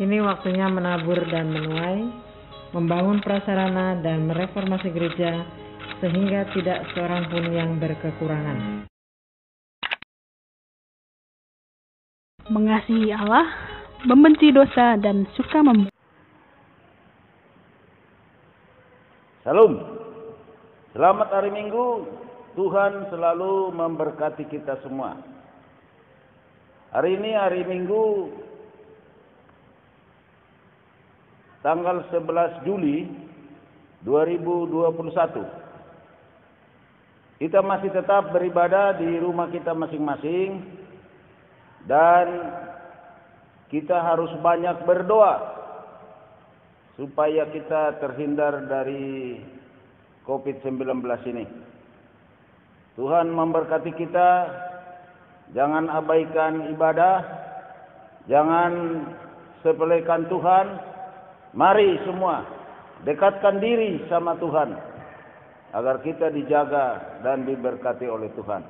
Kini waktunya menabur dan menuai, membangun prasarana dan mereformasi gereja sehingga tidak seorang pun yang berkekurangan. Mengasihi Allah, membenci dosa, dan suka membantu. Salam. Selamat hari Minggu. Tuhan selalu memberkati kita semua. Hari ini hari Minggu tanggal 11 Juli 2021. Kita masih tetap beribadah di rumah kita masing-masing dan kita harus banyak berdoa supaya kita terhindar dari COVID-19 ini. Tuhan memberkati kita, jangan abaikan ibadah, jangan sepelekan Tuhan. Mari semua dekatkan diri sama Tuhan agar kita dijaga dan diberkati oleh Tuhan.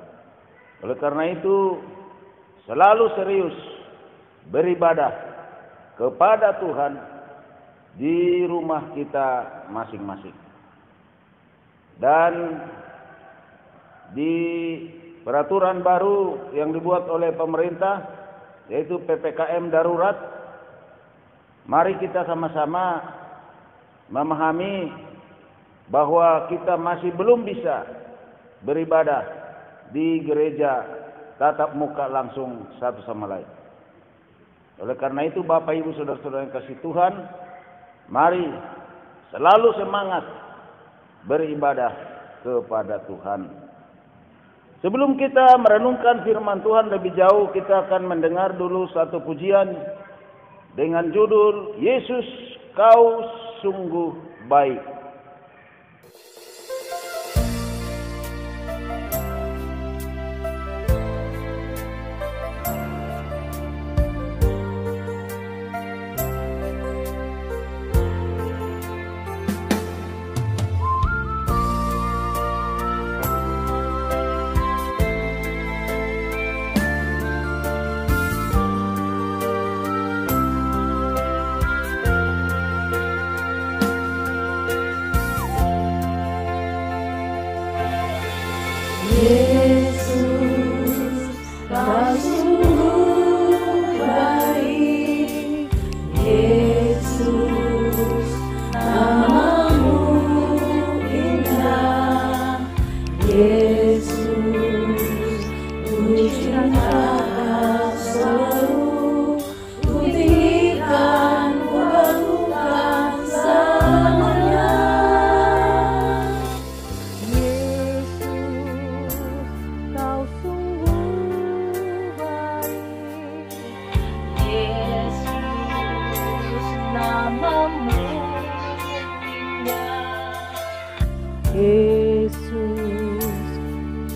Oleh karena itu, selalu serius beribadah kepada Tuhan di rumah kita masing-masing. Dan di peraturan baru yang dibuat oleh pemerintah, yaitu PPKM darurat, mari kita sama-sama memahami bahwa kita masih belum bisa beribadah di gereja tatap muka langsung satu sama lain. Oleh karena itu, Bapak Ibu Saudara-saudara yang kasih Tuhan, mari selalu semangat beribadah kepada Tuhan. Sebelum kita merenungkan firman Tuhan lebih jauh, kita akan mendengar dulu satu pujian dengan judul Yesus, Kau Sungguh Baik.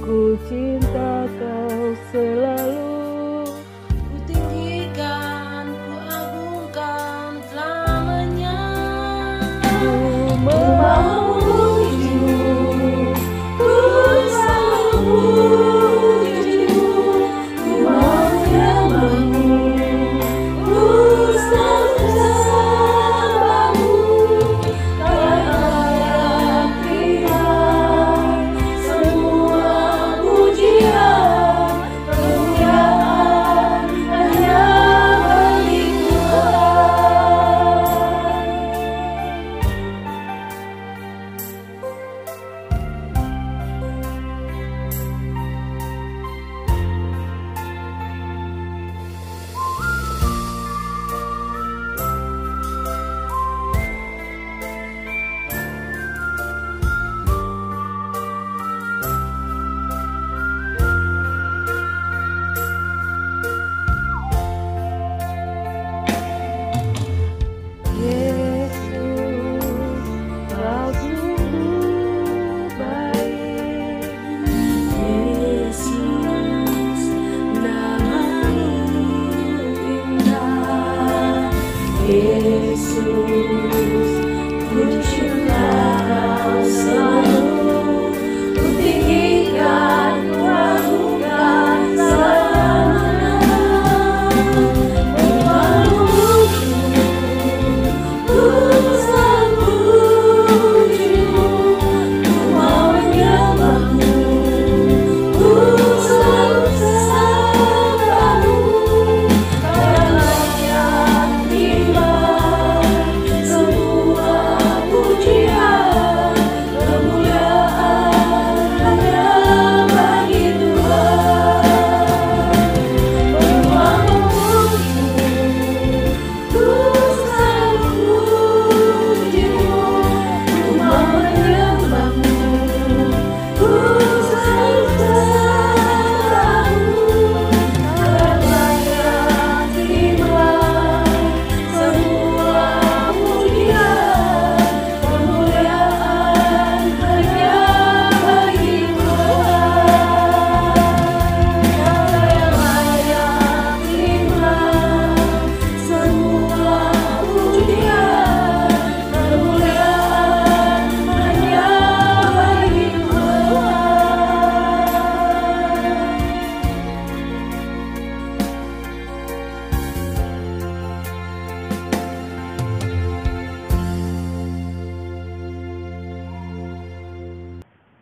Pujian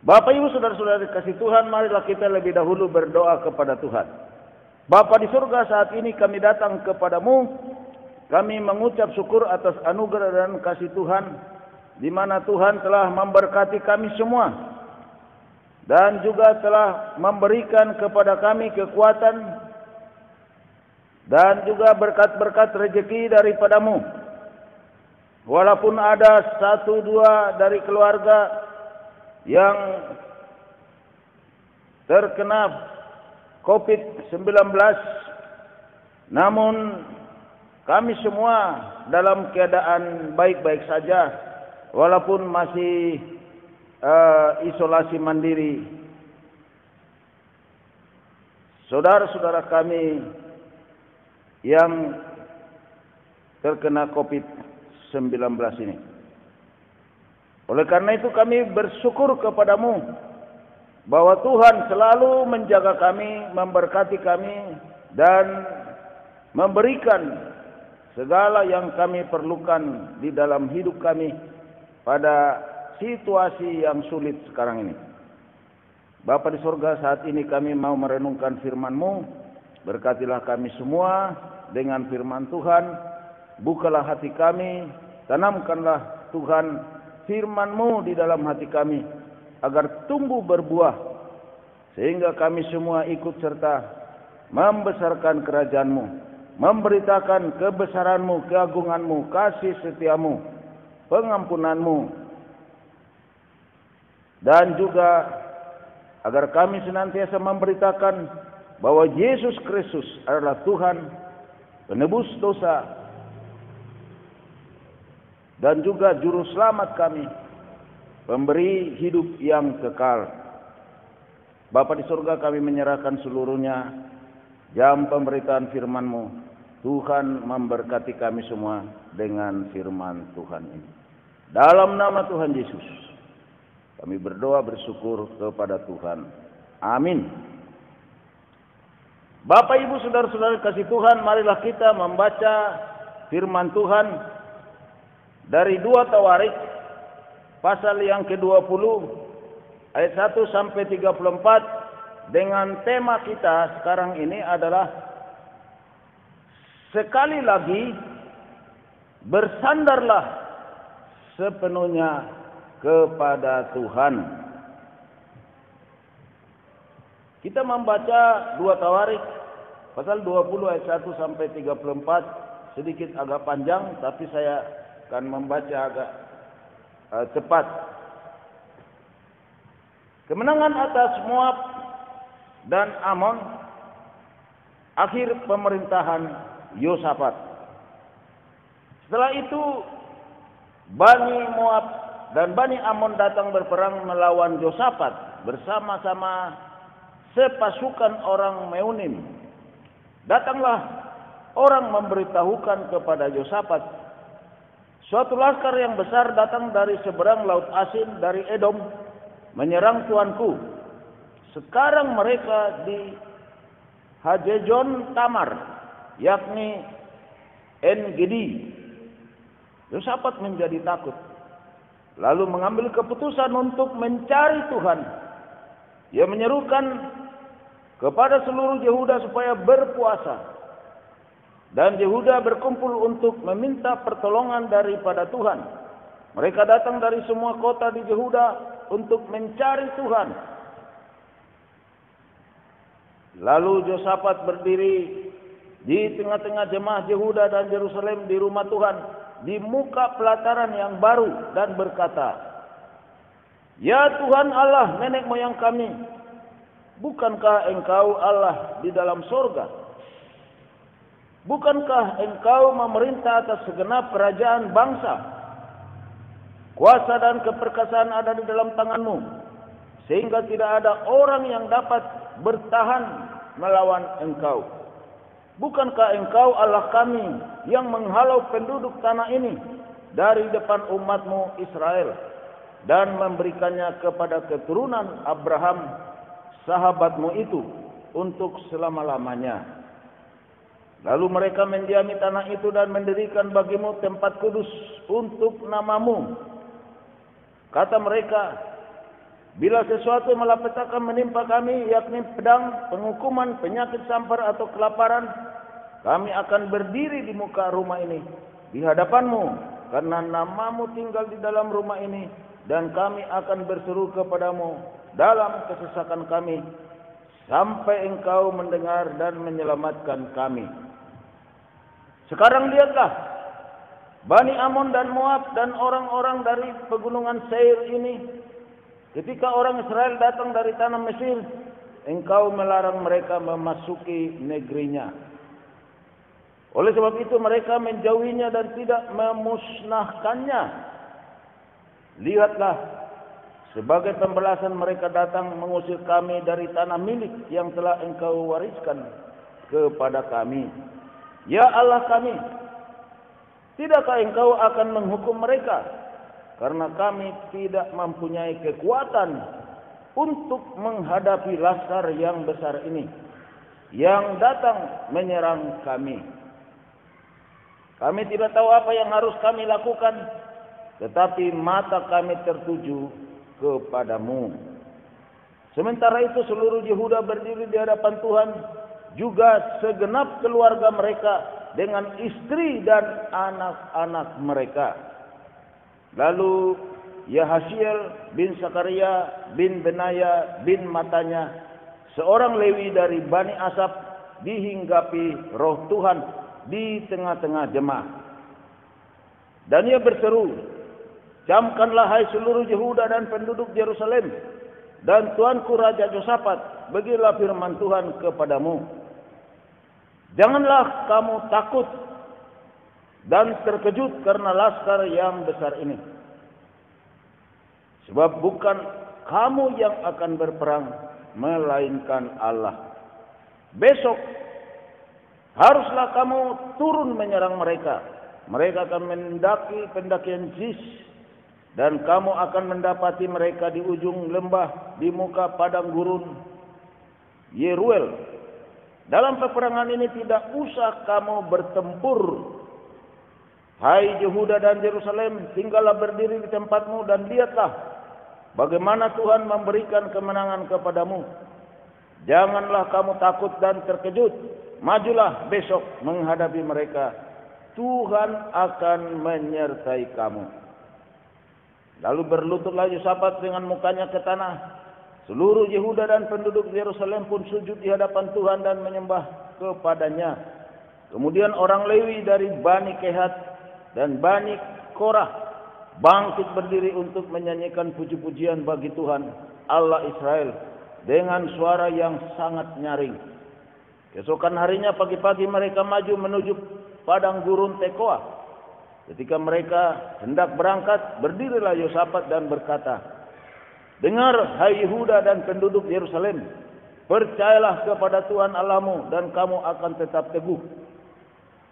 Bapak Ibu saudara-saudara dikasih Tuhan, marilah kita lebih dahulu berdoa kepada Tuhan. Bapa di surga, saat ini kami datang kepadamu. Kami mengucap syukur atas anugerah dan kasih Tuhan, di mana Tuhan telah memberkati kami semua dan juga telah memberikan kepada kami kekuatan dan juga berkat-berkat rezeki daripadamu. Walaupun ada 1-2 dari keluarga yang terkena COVID-19, namun kami semua dalam keadaan baik-baik saja, walaupun masih isolasi mandiri. Saudara-saudara kami yang terkena COVID-19 ini. Oleh karena itu kami bersyukur kepadamu bahwa Tuhan selalu menjaga kami, memberkati kami, dan memberikan segala yang kami perlukan di dalam hidup kami pada situasi yang sulit sekarang ini. Bapa di surga, saat ini kami mau merenungkan firman-Mu. Berkatilah kami semua dengan firman Tuhan. Bukalah hati kami, tanamkanlah Tuhan firman-Mu di dalam hati kami, agar tumbuh berbuah, sehingga kami semua ikut serta membesarkan kerajaan-Mu, memberitakan kebesaran-Mu, keagungan-Mu, kasih setia-Mu, pengampunan-Mu, dan juga agar kami senantiasa memberitakan bahwa Yesus Kristus adalah Tuhan, penebus dosa, dan juga juru selamat kami, pemberi hidup yang kekal. Bapa di surga, kami menyerahkan seluruhnya jam pemberitaan firman-Mu. Tuhan memberkati kami semua dengan firman Tuhan ini. Dalam nama Tuhan Yesus, kami berdoa bersyukur kepada Tuhan. Amin. Bapak Ibu saudara-saudara kasih Tuhan, marilah kita membaca firman Tuhan dari 2 Tawarik pasal yang ke-20 ayat 1 sampai 34, dengan tema kita sekarang ini adalah sekali lagi bersandarlah sepenuhnya kepada Tuhan. Kita membaca 2 Tawarik pasal 20 ayat 1 sampai 34, sedikit agak panjang tapi saya akan membaca agak cepat. Kemenangan atas Moab dan Amon, akhir pemerintahan Yosafat. Setelah itu Bani Moab dan Bani Amon datang berperang melawan Yosafat bersama-sama sepasukan orang Meunim. Datanglah orang memberitahukan kepada Yosafat, suatu laskar yang besar datang dari seberang Laut Asin, dari Edom, menyerang tuanku. Sekarang mereka di Hajejon Tamar, yakni En-Gedi. Yosafat menjadi takut, lalu mengambil keputusan untuk mencari Tuhan. Ia menyerukan kepada seluruh Yehuda supaya berpuasa. Dan Yehuda berkumpul untuk meminta pertolongan daripada Tuhan. Mereka datang dari semua kota di Yehuda untuk mencari Tuhan. Lalu Yosafat berdiri di tengah-tengah jemaah Yehuda dan Yerusalem di rumah Tuhan, di muka pelataran yang baru, dan berkata, "Ya Tuhan Allah nenek moyang kami, bukankah Engkau Allah di dalam sorga? Bukankah Engkau memerintah atas segenap kerajaan bangsa? Kuasa dan keperkasaan ada di dalam tangan-Mu, sehingga tidak ada orang yang dapat bertahan melawan Engkau. Bukankah Engkau Allah kami yang menghalau penduduk tanah ini dari depan umat-Mu Israel dan memberikannya kepada keturunan Abraham, sahabat-Mu itu, untuk selama-lamanya. Lalu mereka mendiami tanah itu dan mendirikan bagi-Mu tempat kudus untuk nama-Mu. Kata mereka, Bila sesuatu malapetaka menimpa kami, yakni pedang, penghukuman, penyakit sampar atau kelaparan, kami akan berdiri di muka rumah ini di hadapanmu, karena namamu tinggal di dalam rumah ini, dan kami akan berseru kepadamu dalam kesesakan kami, sampai engkau mendengar dan menyelamatkan kami. Sekarang lihatlah, Bani Amon dan Moab dan orang-orang dari pegunungan Seir ini, ketika orang Israel datang dari tanah Mesir, engkau melarang mereka memasuki negerinya. Oleh sebab itu mereka menjauhinya dan tidak memusnahkannya. Lihatlah, sebagai pembalasan mereka datang mengusir kami dari tanah milik yang telah engkau wariskan kepada kami. Ya Allah kami, tidakkah engkau akan menghukum mereka? Karena kami tidak mempunyai kekuatan untuk menghadapi laskar yang besar ini, yang datang menyerang kami. Kami tidak tahu apa yang harus kami lakukan, tetapi mata kami tertuju kepadamu. Sementara itu seluruh Yehuda berdiri di hadapan Tuhan, juga segenap keluarga mereka dengan istri dan anak-anak mereka. Lalu Yahasiel bin Sakaria bin Benaya bin Matanya, seorang Lewi dari Bani Asaf, dihinggapi roh Tuhan di tengah-tengah jemaah. Dan ia berseru, "Camkanlah hai seluruh Yehuda dan penduduk Yerusalem, dan tuanku Raja Yosafat, beginilah firman Tuhan kepadamu. Janganlah kamu takut dan terkejut karena laskar yang besar ini. Sebab bukan kamu yang akan berperang, melainkan Allah. Besok haruslah kamu turun menyerang mereka. Mereka akan mendaki pendakian Ziz, dan kamu akan mendapati mereka di ujung lembah di muka padang gurun Yeruel. Dalam peperangan ini tidak usah kamu bertempur. Hai Yehuda dan Yerusalem, tinggallah berdiri di tempatmu dan lihatlah bagaimana Tuhan memberikan kemenangan kepadamu. Janganlah kamu takut dan terkejut. Majulah besok menghadapi mereka. Tuhan akan menyertai kamu." Lalu berlututlah Yosafat dengan mukanya ke tanah. Seluruh Yehuda dan penduduk Yerusalem pun sujud di hadapan Tuhan dan menyembah kepadanya. Kemudian orang Lewi dari Bani Kehat dan Bani Korah bangkit berdiri untuk menyanyikan puji-pujian bagi Tuhan Allah Israel dengan suara yang sangat nyaring. Keesokan harinya pagi-pagi mereka maju menuju padang gurun Tekoa. Ketika mereka hendak berangkat, berdirilah Yosafat dan berkata, "Dengar hai Yehuda dan penduduk Yerusalem, percayalah kepada Tuhan Allahmu dan kamu akan tetap teguh.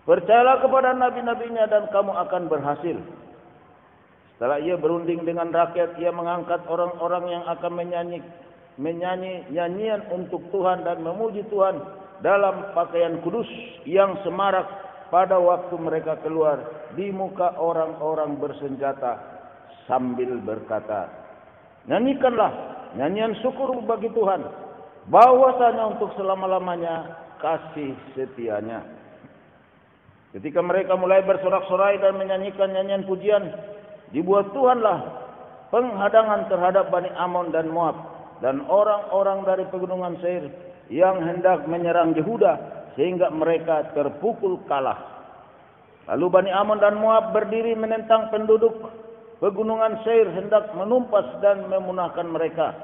Percayalah kepada nabi-nabinya dan kamu akan berhasil." Setelah ia berunding dengan rakyat, ia mengangkat orang-orang yang akan menyanyi nyanyian untuk Tuhan dan memuji Tuhan dalam pakaian kudus yang semarak pada waktu mereka keluar di muka orang-orang bersenjata sambil berkata, "Nyanyikanlah nyanyian syukur bagi Tuhan, bahwasanya untuk selama-lamanya kasih setianya." Ketika mereka mulai bersorak-sorai dan menyanyikan nyanyian pujian, dibuat Tuhanlah penghadangan terhadap Bani Amon dan Moab dan orang-orang dari pegunungan Seir yang hendak menyerang Yehuda, sehingga mereka terpukul kalah. Lalu Bani Amon dan Moab berdiri menentang penduduk pegunungan Seir, hendak menumpas dan memunahkan mereka.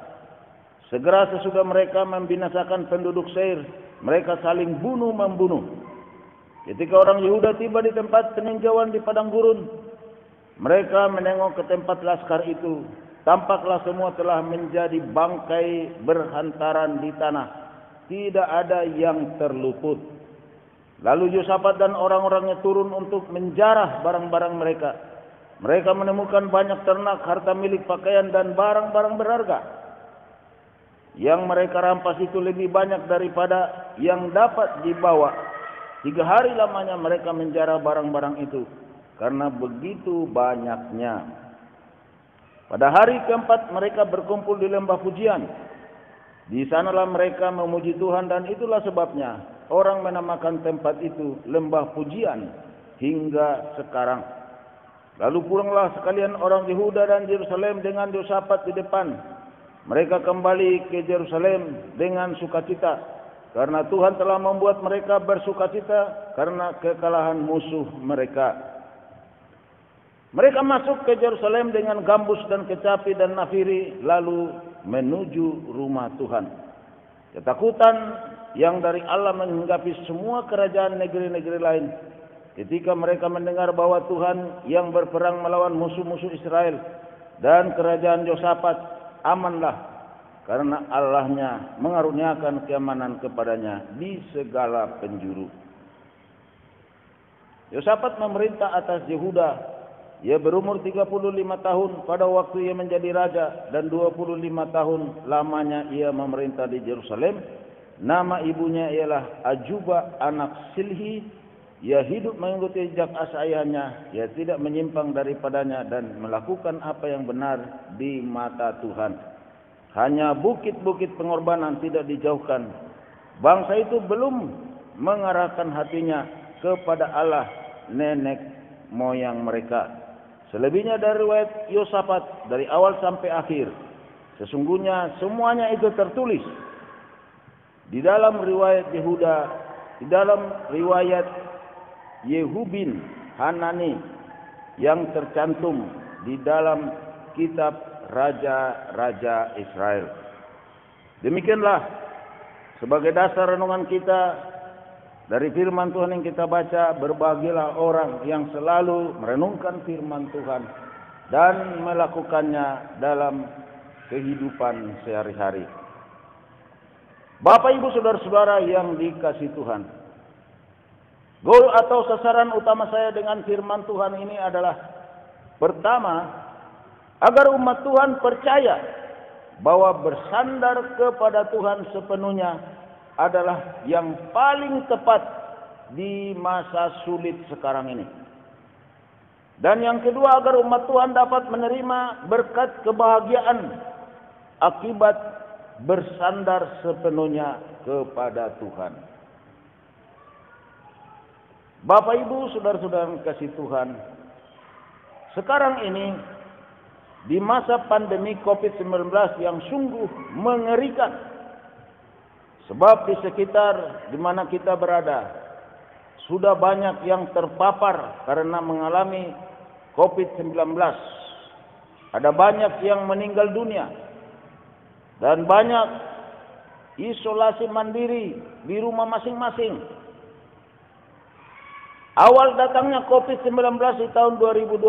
Segera sesudah mereka membinasakan penduduk Seir, mereka saling bunuh-membunuh. Ketika orang Yehuda tiba di tempat peninjauan di padang gurun, mereka menengok ke tempat laskar itu. Tampaklah semua telah menjadi bangkai berhantaran di tanah. Tidak ada yang terluput. Lalu Yosafat dan orang-orangnya turun untuk menjarah barang-barang mereka. Mereka menemukan banyak ternak, harta milik, pakaian, dan barang-barang berharga. Yang mereka rampas itu lebih banyak daripada yang dapat dibawa. 3 hari lamanya mereka menjarah barang-barang itu, karena begitu banyaknya. Pada hari keempat mereka berkumpul di lembah pujian. Di sanalah mereka memuji Tuhan, dan itulah sebabnya orang menamakan tempat itu lembah pujian hingga sekarang. Lalu pulanglah sekalian orang Yehuda dan Yerusalem dengan Yosafat di depan. Mereka kembali ke Yerusalem dengan sukacita, karena Tuhan telah membuat mereka bersukacita karena kekalahan musuh mereka. Mereka masuk ke Yerusalem dengan gambus dan kecapi dan nafiri, lalu menuju rumah Tuhan. Ketakutan yang dari Allah menghinggapi semua kerajaan negeri-negeri lain ketika mereka mendengar bahwa Tuhan yang berperang melawan musuh-musuh Israel, dan kerajaan Yosafat amanlah karena Allahnya mengaruniakan keamanan kepadanya di segala penjuru. Yosafat memerintah atas Yehuda. Ia berumur 35 tahun pada waktu ia menjadi raja, dan 25 tahun lamanya ia memerintah di Yerusalem. Nama ibunya ialah Ajuba anak Silhi. Ia hidup mengikuti jejak ayahnya. Ia tidak menyimpang daripadanya dan melakukan apa yang benar di mata Tuhan. Hanya bukit-bukit pengorbanan tidak dijauhkan. Bangsa itu belum mengarahkan hatinya kepada Allah nenek moyang mereka. Selebihnya dari riwayat Yosafat dari awal sampai akhir, sesungguhnya semuanya itu tertulis di dalam riwayat Yehuda, di dalam riwayat Yehubin Hanani yang tercantum di dalam kitab Raja-Raja Israel. Demikianlah sebagai dasar renungan kita dari firman Tuhan yang kita baca. Berbahagialah orang yang selalu merenungkan firman Tuhan dan melakukannya dalam kehidupan sehari-hari. Bapak, Ibu, saudara-saudara yang dikasihi Tuhan, goal atau sasaran utama saya dengan firman Tuhan ini adalah, pertama, agar umat Tuhan percaya bahwa bersandar kepada Tuhan sepenuhnya adalah yang paling tepat di masa sulit sekarang ini. Dan yang kedua, agar umat Tuhan dapat menerima berkat kebahagiaan akibat bersandar sepenuhnya kepada Tuhan. Bapak, Ibu, saudara-saudara yang kasih Tuhan, sekarang ini di masa pandemi COVID-19 yang sungguh mengerikan, sebab di sekitar di mana kita berada sudah banyak yang terpapar karena mengalami COVID-19. Ada banyak yang meninggal dunia dan banyak isolasi mandiri di rumah masing-masing. Awal datangnya COVID-19 di tahun 2020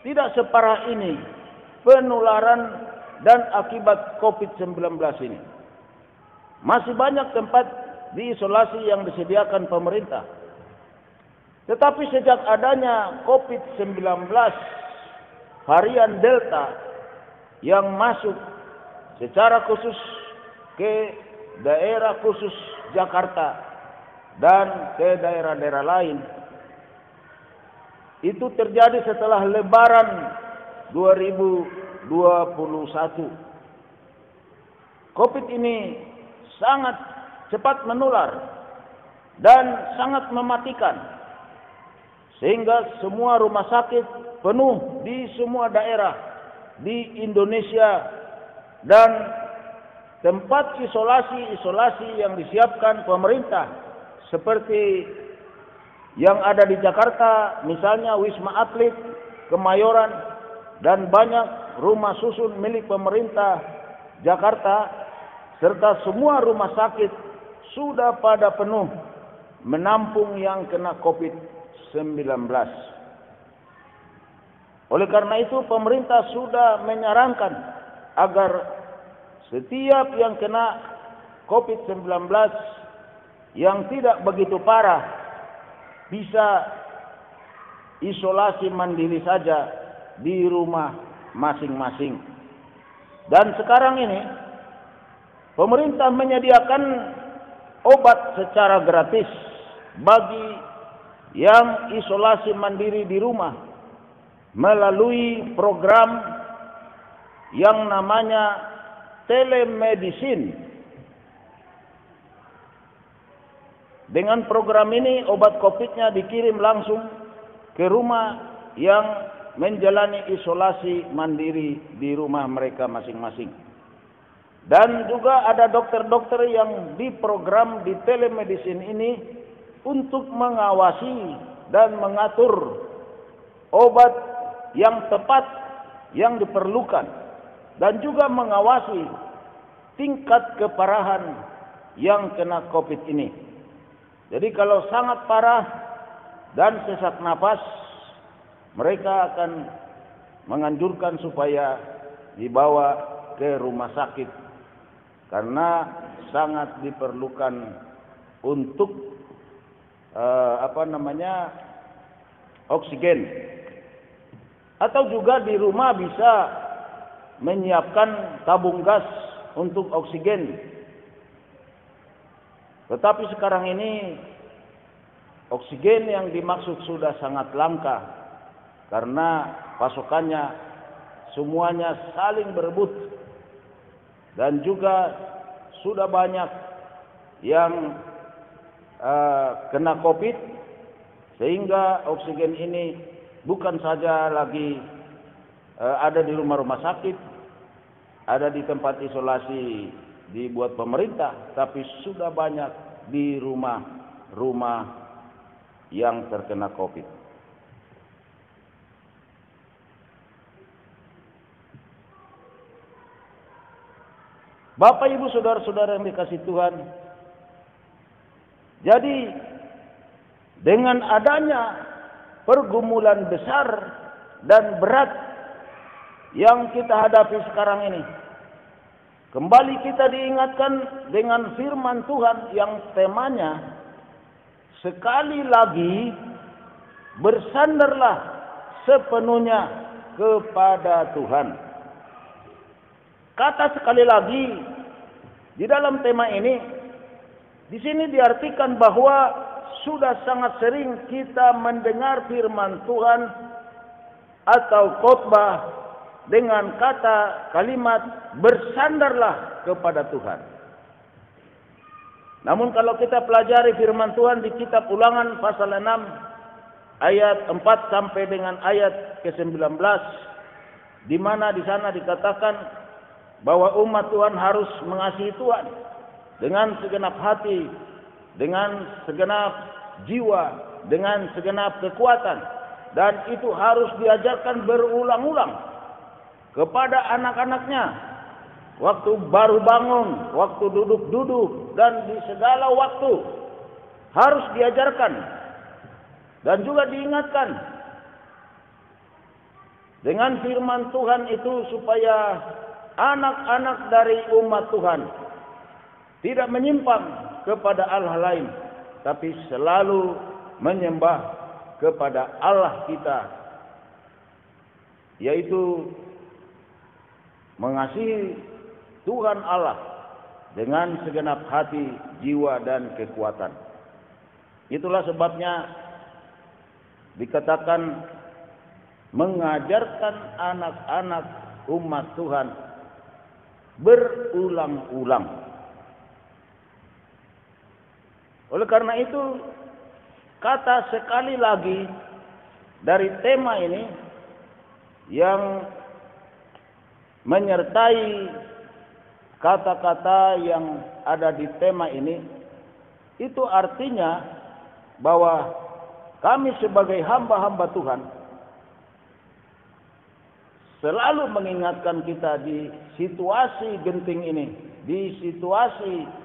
tidak separah ini penularan dan akibat COVID-19 ini. Masih banyak tempat diisolasi yang disediakan pemerintah. Tetapi sejak adanya COVID-19 varian Delta yang masuk secara khusus ke daerah khusus Jakarta dan ke daerah-daerah lain, itu terjadi setelah Lebaran 2021. COVID ini sangat cepat menular dan sangat mematikan, sehingga semua rumah sakit penuh di semua daerah di Indonesia, dan tempat isolasi yang disiapkan pemerintah seperti yang ada di Jakarta, misalnya Wisma Atlet, Kemayoran, dan banyak rumah susun milik pemerintah Jakarta, serta semua rumah sakit sudah pada penuh menampung yang kena COVID-19. Oleh karena itu, pemerintah sudah menyarankan agar setiap yang kena COVID-19 yang tidak begitu parah bisa isolasi mandiri saja di rumah masing-masing. Dan sekarang ini pemerintah menyediakan obat secara gratis bagi yang isolasi mandiri di rumah. melalui program yang namanya telemedicine. Dengan program ini obat COVID-nya dikirim langsung ke rumah yang menjalani isolasi mandiri di rumah mereka masing-masing. Dan juga ada dokter-dokter yang diprogram di telemedicine ini untuk mengawasi dan mengatur obat yang tepat yang diperlukan, dan juga mengawasi tingkat keparahan yang kena COVID ini. Jadi kalau sangat parah dan sesak napas, mereka akan menganjurkan supaya dibawa ke rumah sakit karena sangat diperlukan untuk oksigen. Atau juga di rumah bisa menyiapkan tabung gas untuk oksigen. Tetapi sekarang ini oksigen yang dimaksud sudah sangat langka karena pasokannya semuanya saling berebut, dan juga sudah banyak yang kena COVID, sehingga oksigen ini bukan saja lagi ada di rumah-rumah sakit, ada di tempat isolasi dibuat pemerintah, tapi sudah banyak di rumah-rumah yang terkena COVID. Bapak, Ibu, saudara-saudara yang dikasihi Tuhan, jadi dengan adanya pergumulan besar dan berat yang kita hadapi sekarang ini, kembali kita diingatkan dengan firman Tuhan yang temanya sekali lagi bersandarlah sepenuhnya kepada Tuhan. Kata sekali lagi di dalam tema ini, di sini diartikan bahwa sudah sangat sering kita mendengar firman Tuhan atau khotbah dengan kata kalimat bersandarlah kepada Tuhan. Namun kalau kita pelajari firman Tuhan di kitab Ulangan pasal 6 ayat 4 sampai dengan ayat ke-19, di mana di sana dikatakan bahwa umat Tuhan harus mengasihi Tuhan dengan segenap hati, dengan segenap jiwa, dengan segenap kekuatan, dan itu harus diajarkan berulang-ulang kepada anak-anaknya, waktu baru bangun, waktu duduk-duduk, dan di segala waktu harus diajarkan dan juga diingatkan dengan firman Tuhan itu, supaya anak-anak dari umat Tuhan tidak menyimpang kepada Allah lain, tapi selalu menyembah kepada Allah kita, yaitu mengasihi Tuhan Allah dengan segenap hati, jiwa, dan kekuatan. Itulah sebabnya dikatakan mengajarkan anak-anak umat Tuhan berulang-ulang. Oleh karena itu, kata sekali lagi dari tema ini yang menyertai kata-kata yang ada di tema ini, itu artinya bahwa kami sebagai hamba-hamba Tuhan selalu mengingatkan kita di situasi genting ini, di situasi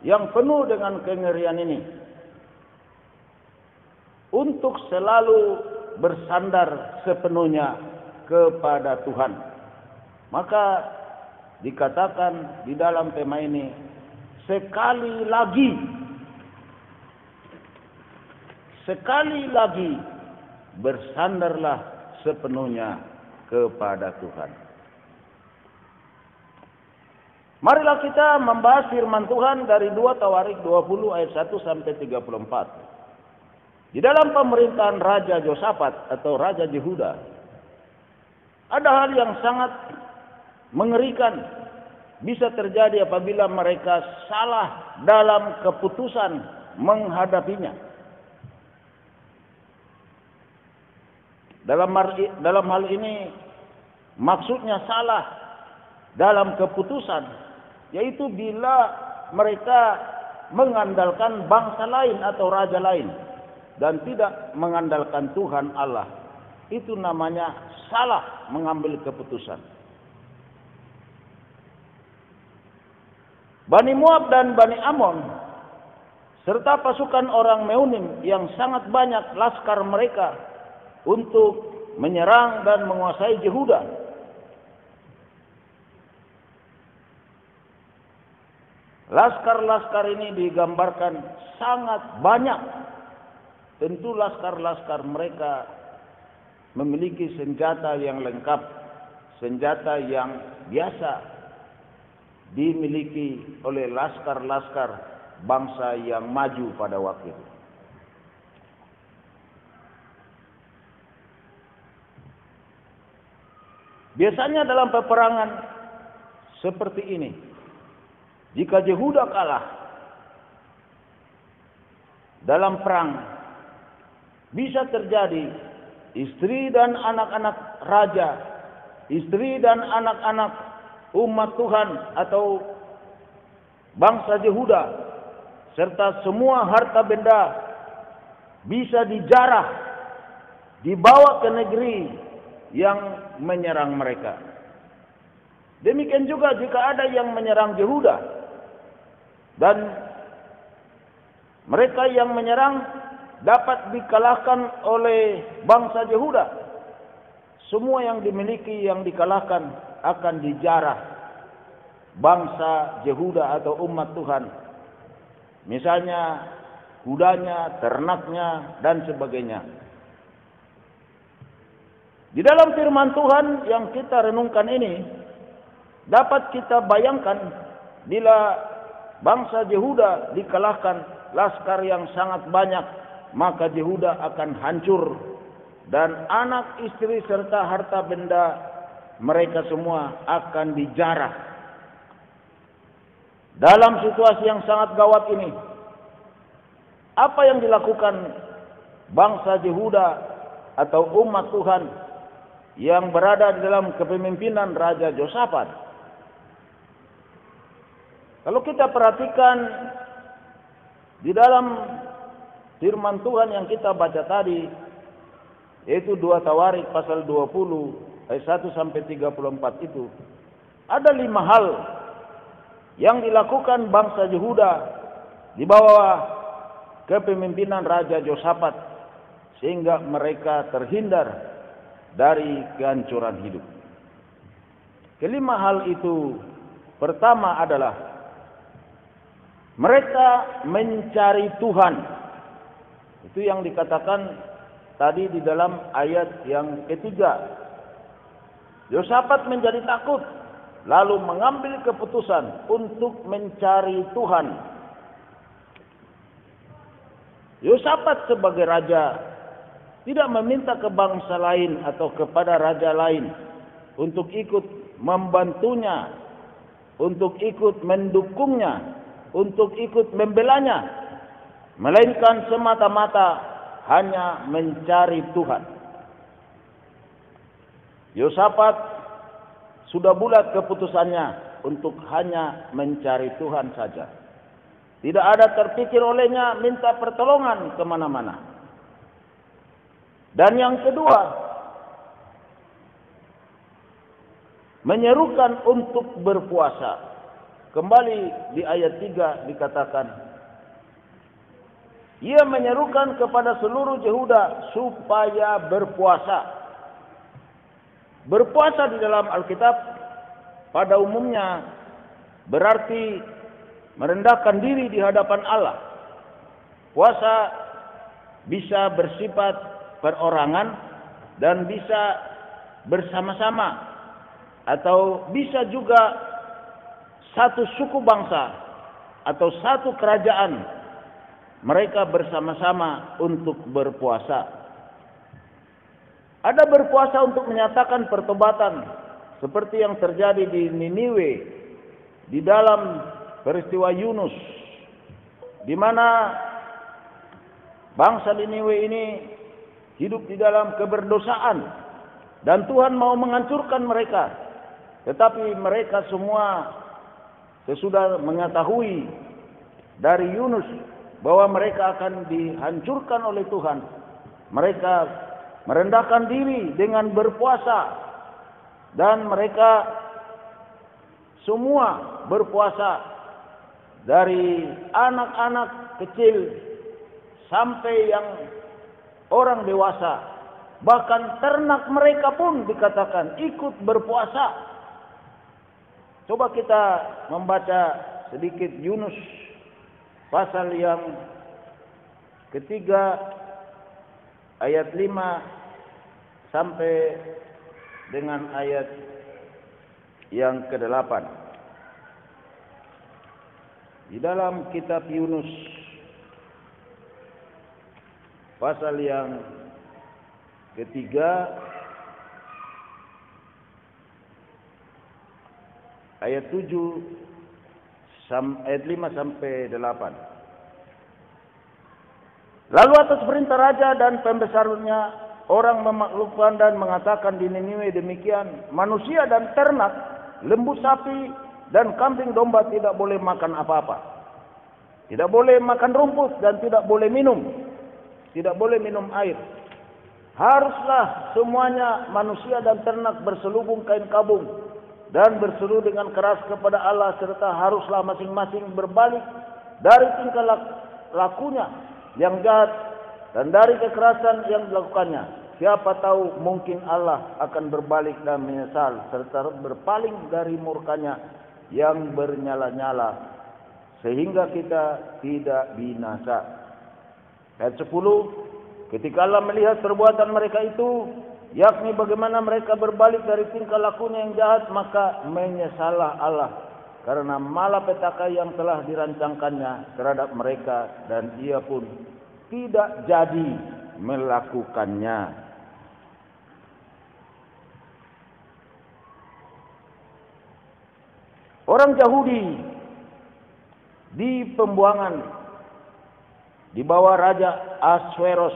yang penuh dengan kengerian ini, untuk selalu bersandar sepenuhnya kepada Tuhan. Maka dikatakan di dalam tema ini, sekali lagi bersandarlah sepenuhnya kepada Tuhan. Marilah kita membahas firman Tuhan dari 2 Tawarik 20 ayat 1 sampai 34. Di dalam pemerintahan Raja Yosafat atau Raja Yehuda, Ada hal yang sangat mengerikan bisa terjadi apabila mereka salah dalam keputusan menghadapinya. Dalam hal ini maksudnya salah dalam keputusan, yaitu bila mereka mengandalkan bangsa lain atau raja lain dan tidak mengandalkan Tuhan Allah. Itu namanya salah mengambil keputusan. Bani Moab dan Bani Amon serta pasukan orang Meunim yang sangat banyak laskar mereka untuk menyerang dan menguasai Yehuda. Laskar-laskar ini digambarkan sangat banyak. Tentu laskar-laskar mereka memiliki senjata yang lengkap, senjata yang biasa dimiliki oleh laskar-laskar bangsa yang maju pada waktu itu. Biasanya dalam peperangan seperti ini, jika Yehuda kalah dalam perang, bisa terjadi istri dan anak-anak raja, istri dan anak-anak umat Tuhan atau bangsa Yehuda, serta semua harta benda bisa dijarah, dibawa ke negeri yang menyerang mereka. Demikian juga jika ada yang menyerang Yehuda dan mereka yang menyerang dapat dikalahkan oleh bangsa Yehuda, semua yang dimiliki yang dikalahkan akan dijarah bangsa Yehuda atau umat Tuhan. Misalnya kudanya, ternaknya, dan sebagainya. Di dalam firman Tuhan yang kita renungkan ini, dapat kita bayangkan bila bangsa Yehuda dikalahkan laskar yang sangat banyak, maka Yehuda akan hancur dan anak, istri serta harta benda mereka semua akan dijarah. Dalam situasi yang sangat gawat ini, apa yang dilakukan bangsa Yehuda atau umat Tuhan yang berada di dalam kepemimpinan Raja Yosafat? Kalau kita perhatikan di dalam firman Tuhan yang kita baca tadi, yaitu 2 Tawarik pasal 20 ayat 1 sampai 34 itu, ada 5 hal yang dilakukan bangsa Yehuda di bawah kepemimpinan Raja Yosafat sehingga mereka terhindar dari kehancuran hidup. Kelima hal itu, pertama adalah mereka mencari Tuhan. Itu yang dikatakan tadi di dalam ayat yang ketiga. Yosafat menjadi takut, lalu mengambil keputusan untuk mencari Tuhan. Yosafat sebagai raja tidak meminta ke bangsa lain atau kepada raja lain untuk ikut membantunya, untuk ikut mendukungnya, untuk ikut membelanya, melainkan semata-mata hanya mencari Tuhan. Yosafat sudah bulat keputusannya untuk hanya mencari Tuhan saja. Tidak ada terpikir olehnya minta pertolongan kemana-mana. Dan yang kedua, menyerukan untuk berpuasa. Kembali di ayat 3 dikatakan, ia menyerukan kepada seluruh Yehuda supaya berpuasa. Berpuasa di dalam Alkitab pada umumnya berarti merendahkan diri di hadapan Allah. Puasa bisa bersifat perorangan dan bisa bersama-sama, atau bisa juga satu suku bangsa atau satu kerajaan mereka bersama-sama untuk berpuasa. Ada berpuasa untuk menyatakan pertobatan seperti yang terjadi di Niniwe di dalam peristiwa Yunus, di mana bangsa Niniwe ini hidup di dalam keberdosaan dan Tuhan mau menghancurkan mereka. Tetapi mereka semua sesudah mengetahui dari Yunus bahwa mereka akan dihancurkan oleh Tuhan, mereka merendahkan diri dengan berpuasa, dan mereka semua berpuasa dari anak-anak kecil sampai yang orang dewasa, bahkan ternak mereka pun dikatakan ikut berpuasa. Coba kita membaca sedikit Yunus pasal yang ketiga ayat 5 sampai dengan ayat yang ke-8. Di dalam kitab Yunus pasal yang ketiga ayat 7 ayat 5 sampai 8. Lalu atas perintah raja dan pembesarnya, orang memaklukkan dan mengatakan di Niniwe demikian, manusia dan ternak, lembu sapi dan kambing domba tidak boleh makan apa-apa. Tidak boleh makan rumput dan tidak boleh minum. Tidak boleh minum air. Haruslah semuanya manusia dan ternak berselubung kain kabung dan berseru dengan keras kepada Allah, serta haruslah masing-masing berbalik dari tingkah lakunya yang jahat dan dari kekerasan yang dilakukannya. Siapa tahu mungkin Allah akan berbalik dan menyesal serta berpaling dari murkanya yang bernyala-nyala sehingga kita tidak binasa. Ayat 10, ketika Allah melihat perbuatan mereka itu, yakni bagaimana mereka berbalik dari tingkah lakunya yang jahat, maka menyesallah Allah karena malapetaka yang telah dirancangkannya terhadap mereka, dan ia pun tidak jadi melakukannya. Orang Yahudi di pembuangan di bawah Raja Ahasveros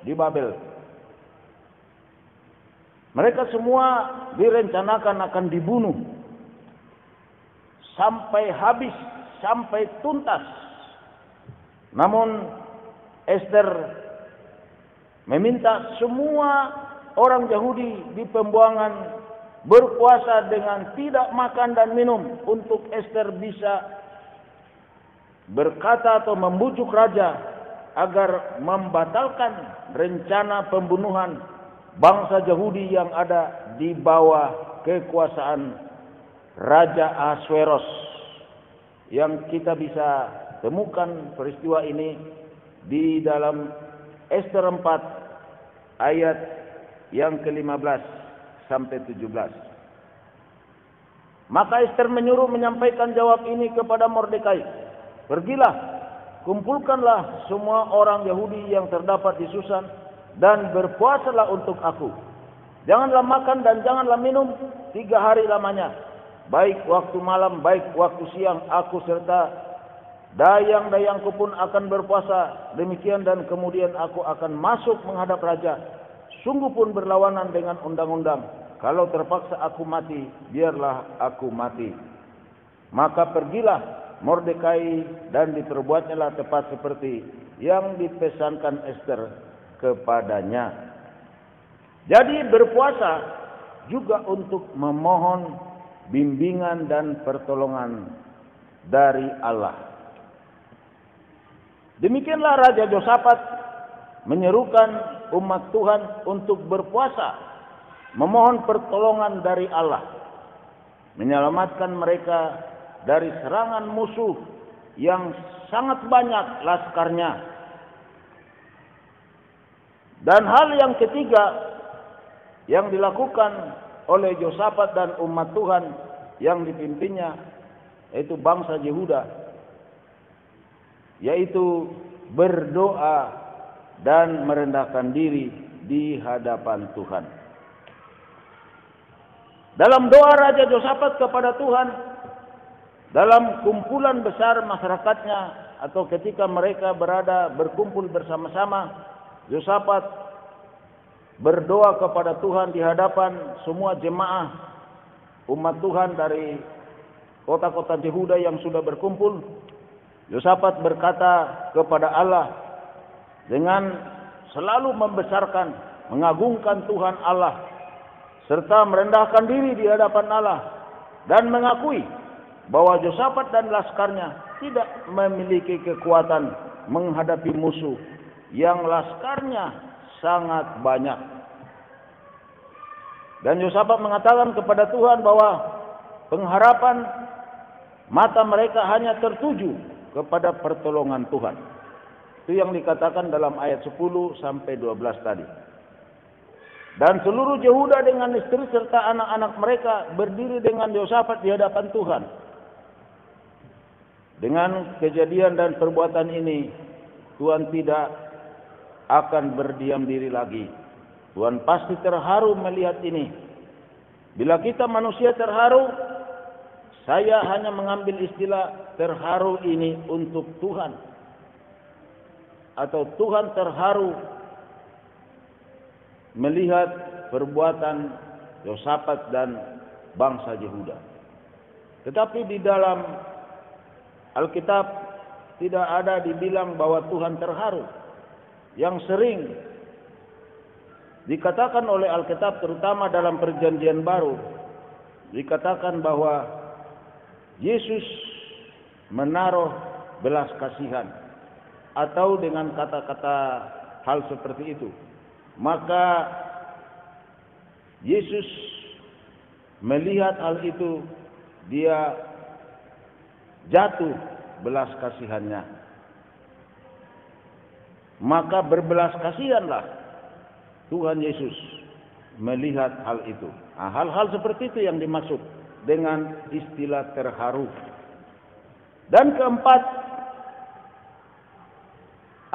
di Babel. Mereka semua direncanakan akan dibunuh sampai habis, sampai tuntas. Namun Ester meminta semua orang Yahudi di pembuangan berpuasa dengan tidak makan dan minum untuk Ester bisa berkata atau membujuk raja agar membatalkan rencana pembunuhan bangsa Yahudi yang ada di bawah kekuasaan Raja Ahasveros, yang kita bisa temukan peristiwa ini di dalam Ester 4 ayat yang ke-15 sampai 17. Maka Ester menyuruh menyampaikan jawab ini kepada Mordekai. Pergilah, kumpulkanlah semua orang Yahudi yang terdapat di Susan dan berpuasalah untuk aku. Janganlah makan dan janganlah minum 3 hari lamanya. Baik waktu malam, baik waktu siang, aku serta dayang-dayangku pun akan berpuasa. Demikian, dan kemudian aku akan masuk menghadap raja. Sungguh pun berlawanan dengan undang-undang. Kalau terpaksa aku mati, biarlah aku mati. Maka pergilah Mordekai dan diperbuatnyalah tepat seperti yang dipesankan Ester kepadanya. Jadi berpuasa juga untuk memohon bimbingan dan pertolongan dari Allah. Demikianlah Raja Yosafat menyerukan umat Tuhan untuk berpuasa, memohon pertolongan dari Allah, menyelamatkan mereka dari serangan musuh yang sangat banyak laskarnya. Dan hal yang ketiga yang dilakukan oleh Yosafat dan umat Tuhan yang dipimpinnya, yaitu bangsa Yehuda, yaitu berdoa dan merendahkan diri di hadapan Tuhan. Dalam doa Raja Yosafat kepada Tuhan, dalam kumpulan besar masyarakatnya atau ketika mereka berkumpul bersama-sama, Yosafat berdoa kepada Tuhan di hadapan semua jemaah umat Tuhan dari kota-kota Yehuda yang sudah berkumpul. Yosafat berkata kepada Allah dengan selalu membesarkan, mengagungkan Tuhan Allah, serta merendahkan diri di hadapan Allah dan mengakui bahwa Yosafat dan laskarnya tidak memiliki kekuatan menghadapi musuh yang laskarnya sangat banyak. Dan Yosafat mengatakan kepada Tuhan bahwa pengharapan mata mereka hanya tertuju kepada pertolongan Tuhan. Itu yang dikatakan dalam ayat 10 sampai 12 tadi. Dan seluruh Yehuda dengan istri serta anak-anak mereka berdiri dengan Yosafat di hadapan Tuhan. Dengan kejadian dan perbuatan ini, Tuhan tidak akan berdiam diri lagi. Tuhan pasti terharu melihat ini. Bila kita manusia terharu, saya hanya mengambil istilah terharu ini untuk Tuhan. Atau Tuhan terharu melihat perbuatan Yosafat dan bangsa Yehuda. Tetapi di dalam Alkitab tidak ada dibilang bahwa Tuhan terharu. Yang sering dikatakan oleh Alkitab, terutama dalam Perjanjian Baru, dikatakan bahwa Yesus menaruh belas kasihan, atau dengan kata-kata hal seperti itu. Maka Yesus melihat hal itu, dia jatuh belas kasihannya. Maka berbelas kasihanlah Tuhan Yesus melihat hal itu. Nah, hal-hal seperti itu yang dimaksud dengan istilah terharu. Dan keempat,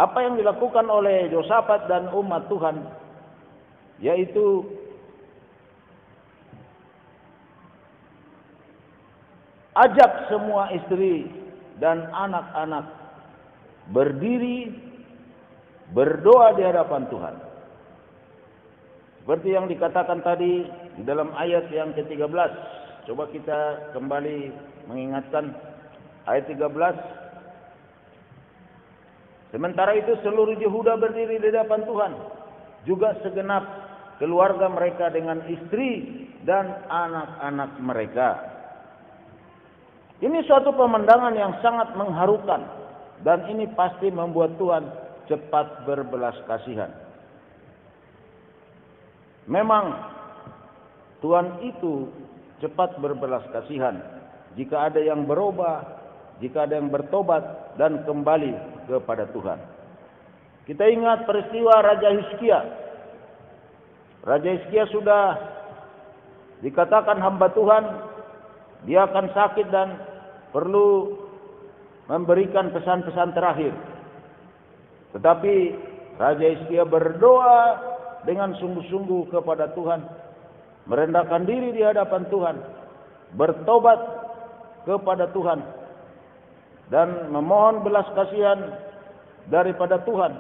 apa yang dilakukan oleh Yosafat dan umat Tuhan, yaitu ajak semua istri dan anak-anak berdiri berdoa di hadapan Tuhan. Seperti yang dikatakan tadi di dalam ayat yang ke-13. Coba kita kembali mengingatkan ayat 13. Sementara itu seluruh Yehuda berdiri di hadapan Tuhan, juga segenap keluarga mereka dengan istri dan anak-anak mereka. Ini suatu pemandangan yang sangat mengharukan, dan ini pasti membuat Tuhan cepat berbelas kasihan. Memang Tuhan itu cepat berbelas kasihan jika ada yang berubah, jika ada yang bertobat dan kembali kepada Tuhan. Kita ingat peristiwa Raja Hizkia. Raja Hizkia sudah dikatakan hamba Tuhan, dia akan sakit dan perlu memberikan pesan-pesan terakhir. Tetapi Raja Hizkia berdoa dengan sungguh-sungguh kepada Tuhan, merendahkan diri di hadapan Tuhan, bertobat kepada Tuhan, dan memohon belas kasihan daripada Tuhan,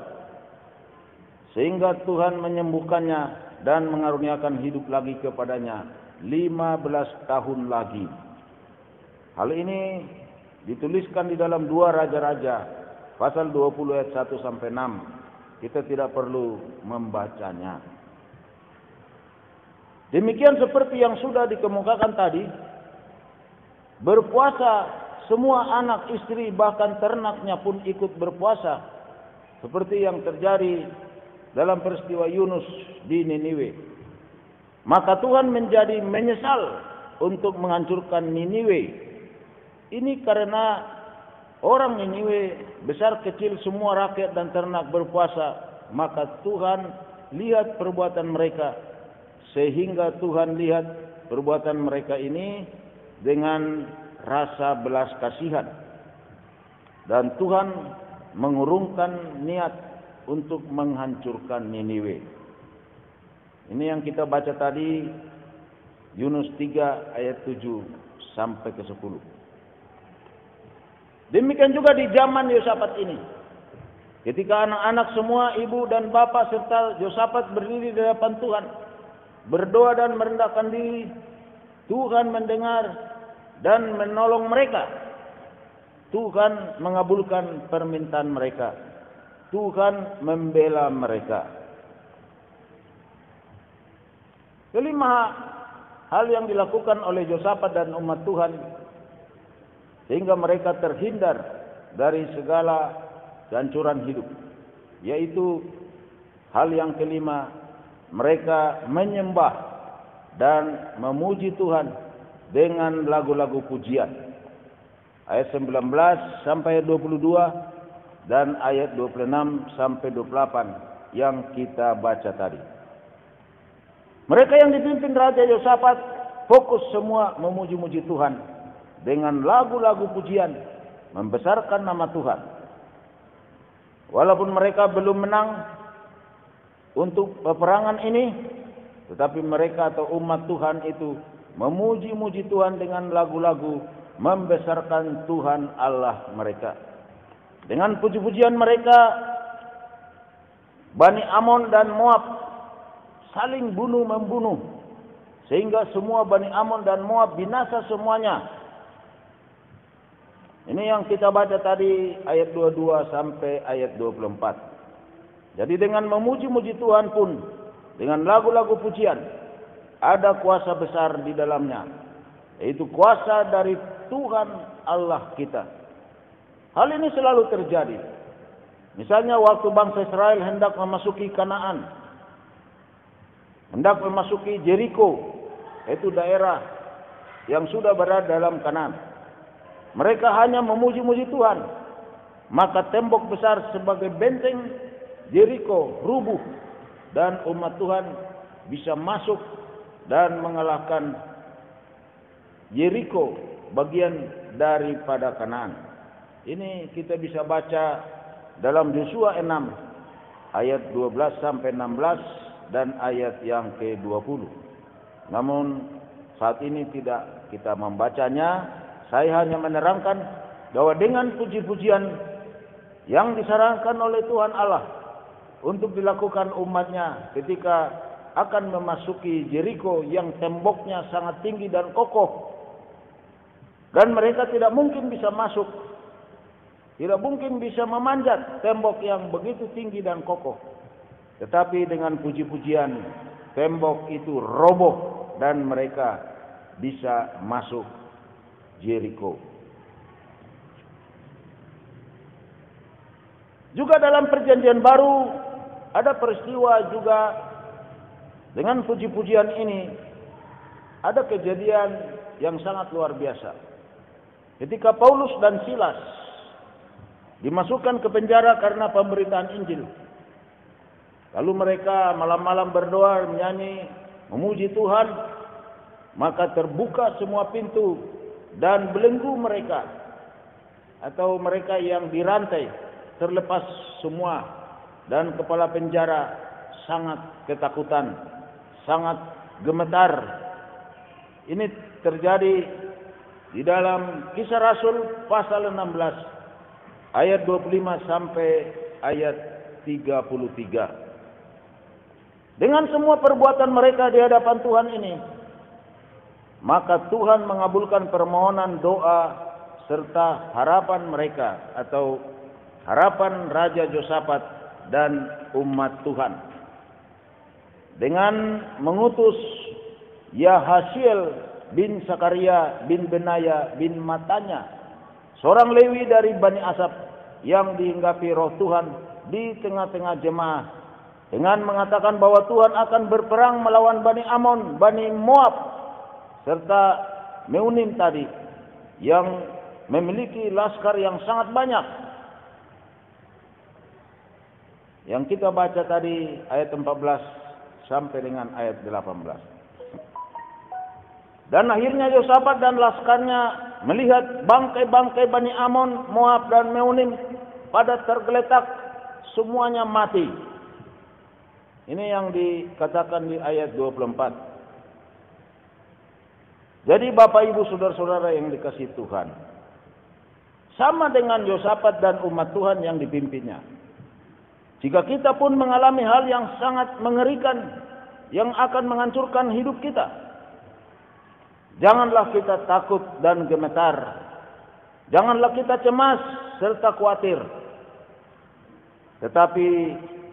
sehingga Tuhan menyembuhkannya dan mengaruniakan hidup lagi kepadanya 15 tahun lagi. Hal ini dituliskan di dalam 2 Raja-Raja pasal 20 ayat 1 sampai 6. Kita tidak perlu membacanya. Demikian seperti yang sudah dikemukakan tadi, berpuasa semua anak, istri, bahkan ternaknya pun ikut berpuasa, seperti yang terjadi dalam peristiwa Yunus di Niniwe. Maka Tuhan menjadi menyesal untuk menghancurkan Niniwe. Ini karena orang Niniwe, besar kecil semua rakyat dan ternak berpuasa, maka Tuhan lihat perbuatan mereka, sehingga Tuhan lihat perbuatan mereka ini dengan rasa belas kasihan, dan Tuhan mengurungkan niat untuk menghancurkan Niniwe. Ini yang kita baca tadi, Yunus 3 ayat 7 sampai ke 10. Demikian juga di zaman Yosafat ini. Ketika anak-anak semua, ibu dan bapak serta Yosafat berdiri di hadapan Tuhan, berdoa dan merendahkan diri, Tuhan mendengar dan menolong mereka. Tuhan mengabulkan permintaan mereka. Tuhan membela mereka. Kelima hal yang dilakukan oleh Yosafat dan umat Tuhan sehingga mereka terhindar dari segala kehancuran hidup, yaitu hal yang kelima, mereka menyembah dan memuji Tuhan dengan lagu-lagu pujian. Ayat 19 sampai 22 dan ayat 26 sampai 28 yang kita baca tadi. Mereka yang dipimpin Raja Yosafat fokus semua memuji-muji Tuhan dengan lagu-lagu pujian, membesarkan nama Tuhan. Walaupun mereka belum menang untuk peperangan ini, tetapi mereka atau umat Tuhan itu memuji-muji Tuhan dengan lagu-lagu, membesarkan Tuhan Allah mereka. Dengan puji-pujian mereka, Bani Amon dan Moab saling bunuh-membunuh, sehingga semua Bani Amon dan Moab binasa semuanya. Ini yang kita baca tadi ayat 22 sampai ayat 24. Jadi dengan memuji-muji Tuhan pun, dengan lagu-lagu pujian, ada kuasa besar di dalamnya, yaitu kuasa dari Tuhan Allah kita. Hal ini selalu terjadi. Misalnya waktu bangsa Israel hendak memasuki Kanaan, hendak memasuki Jericho, yaitu daerah yang sudah berada dalam Kanaan. Mereka hanya memuji-muji Tuhan, maka tembok besar sebagai benteng Jericho rubuh dan umat Tuhan bisa masuk dan mengalahkan Jericho, bagian daripada Kanaan. Ini kita bisa baca dalam Yosua 6 ayat 12 sampai 16 dan ayat yang ke-20. Namun saat ini tidak kita membacanya. Saya hanya menerangkan bahwa dengan puji-pujian yang disarankan oleh Tuhan Allah untuk dilakukan umatnya ketika akan memasuki Jericho yang temboknya sangat tinggi dan kokoh, dan mereka tidak mungkin bisa masuk, tidak mungkin bisa memanjat tembok yang begitu tinggi dan kokoh. Tetapi dengan puji-pujian tembok itu roboh dan mereka bisa masuk Jericho. Juga dalam perjanjian baru ada peristiwa juga dengan puji-pujian ini, ada kejadian yang sangat luar biasa. Ketika Paulus dan Silas dimasukkan ke penjara karena pemberitaan Injil, lalu mereka malam-malam berdoa, menyanyi, memuji Tuhan, maka terbuka semua pintu dan belenggu mereka atau mereka yang dirantai terlepas semua, dan kepala penjara sangat ketakutan, sangat gemetar. Ini terjadi di dalam Kisah Rasul pasal 16 ayat 25 sampai ayat 33. Dengan semua perbuatan mereka di hadapan Tuhan ini, maka Tuhan mengabulkan permohonan doa serta harapan mereka atau harapan Raja Yosafat dan umat Tuhan dengan mengutus Yahasiel bin Sakaria bin Benaya bin Matanya, seorang Lewi dari Bani Asaf yang dihinggapi roh Tuhan di tengah-tengah jemaah, dengan mengatakan bahwa Tuhan akan berperang melawan Bani Amon, Bani Moab, serta Meunim tadi yang memiliki laskar yang sangat banyak. Yang kita baca tadi ayat 14 sampai dengan ayat 18. Dan akhirnya Yosafat dan laskarnya melihat bangkai-bangkai Bani Amon, Moab dan Meunim pada tergeletak, semuanya mati. Ini yang dikatakan di ayat 24. Jadi Bapak Ibu Saudara-saudara yang dikasihi Tuhan, sama dengan Yosafat dan umat Tuhan yang dipimpinnya. Jika kita pun mengalami hal yang sangat mengerikan, yang akan menghancurkan hidup kita, janganlah kita takut dan gemetar. Janganlah kita cemas serta khawatir. Tetapi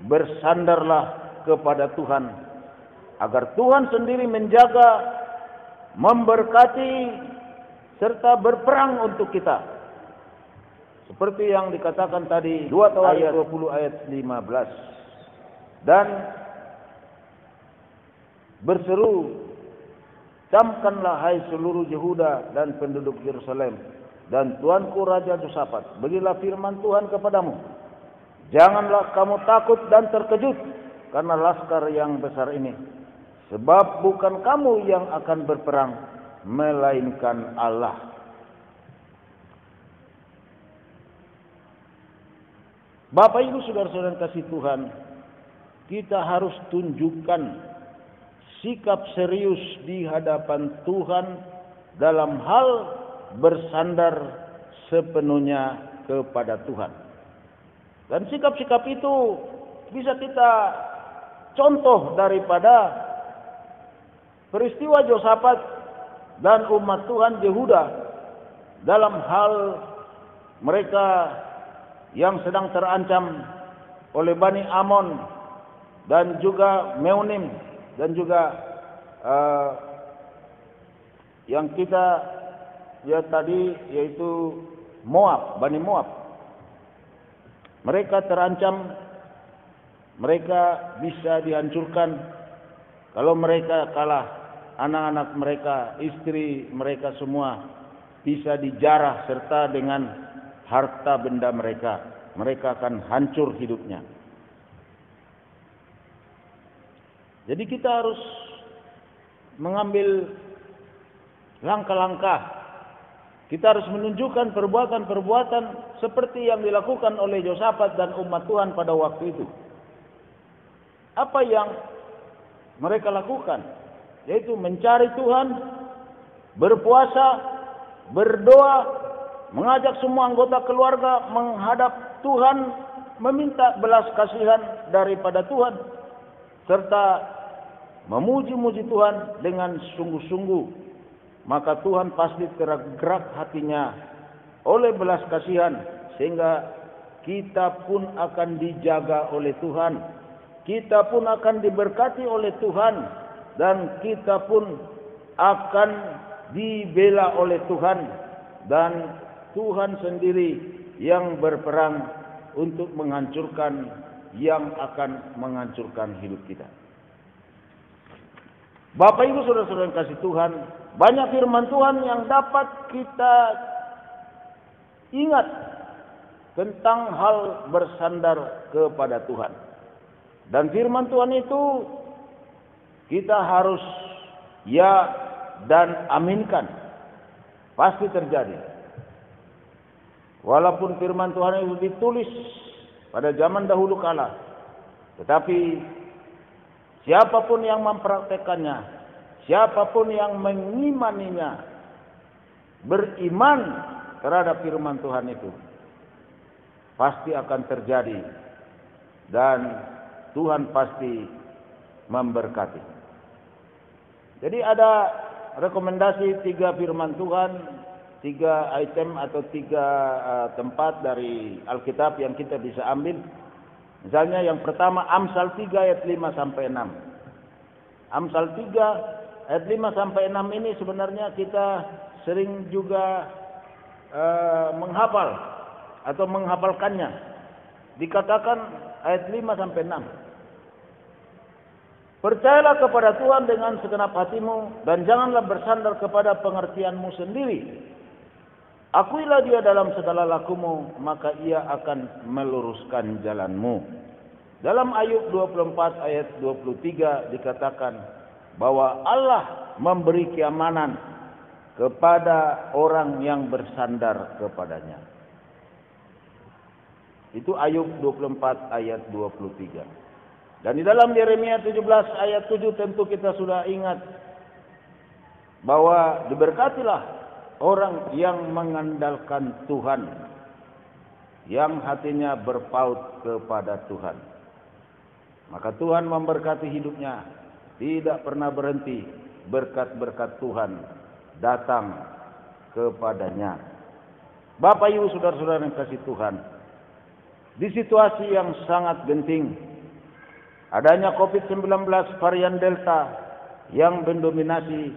bersandarlah kepada Tuhan, agar Tuhan sendiri menjaga, memberkati, serta berperang untuk kita. Seperti yang dikatakan tadi 2 ayat 20 ayat 15. Dan berseru, camkanlah hai seluruh Yehuda dan penduduk Yerusalem dan tuanku Raja Yosafat, beginilah firman Tuhan kepadamu. Janganlah kamu takut dan terkejut karena laskar yang besar ini, sebab bukan kamu yang akan berperang, melainkan Allah. Bapak Ibu Saudara-saudara kasih Tuhan, kita harus tunjukkan sikap serius di hadapan Tuhan dalam hal bersandar sepenuhnya kepada Tuhan. Dan sikap-sikap itu bisa kita contoh daripada peristiwa Yosafat dan umat Tuhan Yehuda dalam hal mereka yang sedang terancam oleh Bani Amon dan juga Meunim dan juga yang kita lihat tadi yaitu Moab, Bani Moab. Mereka terancam, mereka bisa dihancurkan kalau mereka kalah. Anak-anak mereka, istri mereka semua bisa dijarah serta dengan harta benda mereka. Mereka akan hancur hidupnya. Jadi kita harus mengambil langkah-langkah. Kita harus menunjukkan perbuatan-perbuatan seperti yang dilakukan oleh Yosafat dan umat Tuhan pada waktu itu. Apa yang mereka lakukan? Yaitu mencari Tuhan, berpuasa, berdoa, mengajak semua anggota keluarga menghadap Tuhan, meminta belas kasihan daripada Tuhan, serta memuji-muji Tuhan dengan sungguh-sungguh. Maka Tuhan pasti tergerak hatinya oleh belas kasihan, sehingga kita pun akan dijaga oleh Tuhan, kita pun akan diberkati oleh Tuhan, dan kita pun akan dibela oleh Tuhan, dan Tuhan sendiri yang berperang untuk menghancurkan yang akan menghancurkan hidup kita. Bapak Ibu Saudara-saudara yang kasih Tuhan, banyak firman Tuhan yang dapat kita ingat tentang hal bersandar kepada Tuhan. Dan firman Tuhan itu kita harus ya dan aminkan. Pasti terjadi. Walaupun firman Tuhan itu ditulis pada zaman dahulu kala, tetapi siapapun yang mempraktekannya, siapapun yang mengimaninya, beriman terhadap firman Tuhan itu, pasti akan terjadi. Dan Tuhan pasti memberkati. Jadi ada rekomendasi 3 firman Tuhan, 3 item atau 3 tempat dari Alkitab yang kita bisa ambil. Misalnya yang pertama Amsal 3 ayat 5 sampai 6. Amsal 3 ayat 5 sampai 6 ini sebenarnya kita sering juga menghafal atau menghafalkannya. Dikatakan ayat 5 sampai 6. Percayalah kepada Tuhan dengan segenap hatimu dan janganlah bersandar kepada pengertianmu sendiri. Akuilah Dia dalam segala lakumu, maka Ia akan meluruskan jalanmu. Dalam Ayub 24 ayat 23 dikatakan bahwa Allah memberi keamanan kepada orang yang bersandar kepadanya. Itu Ayub 24 ayat 23. Dan di dalam Yeremia 17 ayat 7 tentu kita sudah ingat bahwa diberkatilah orang yang mengandalkan Tuhan, yang hatinya berpaut kepada Tuhan. Maka Tuhan memberkati hidupnya, tidak pernah berhenti berkat-berkat Tuhan datang kepadanya. Bapak Ibu saudara-saudara yang kasih Tuhan, di situasi yang sangat genting, adanya COVID-19 varian Delta yang mendominasi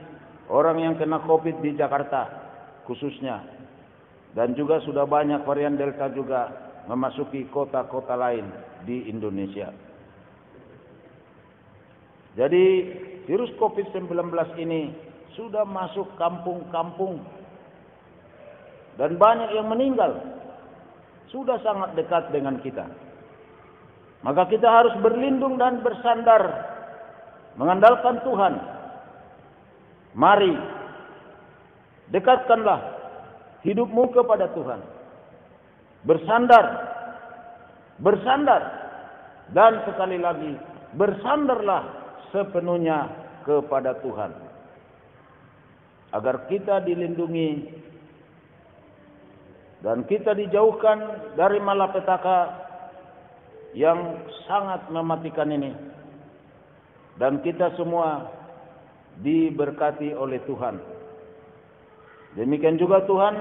orang yang kena COVID di Jakarta khususnya, dan juga sudah banyak varian Delta juga memasuki kota-kota lain di Indonesia. Jadi virus COVID-19 ini sudah masuk kampung-kampung dan banyak yang meninggal, sudah sangat dekat dengan kita. Maka kita harus berlindung dan bersandar mengandalkan Tuhan. Mari dekatkanlah hidupmu kepada Tuhan. Bersandar dan sekali lagi bersandarlah sepenuhnya kepada Tuhan, agar kita dilindungi dan kita dijauhkan dari malapetaka yang sangat mematikan ini, dan kita semua diberkati oleh Tuhan. Demikian juga Tuhan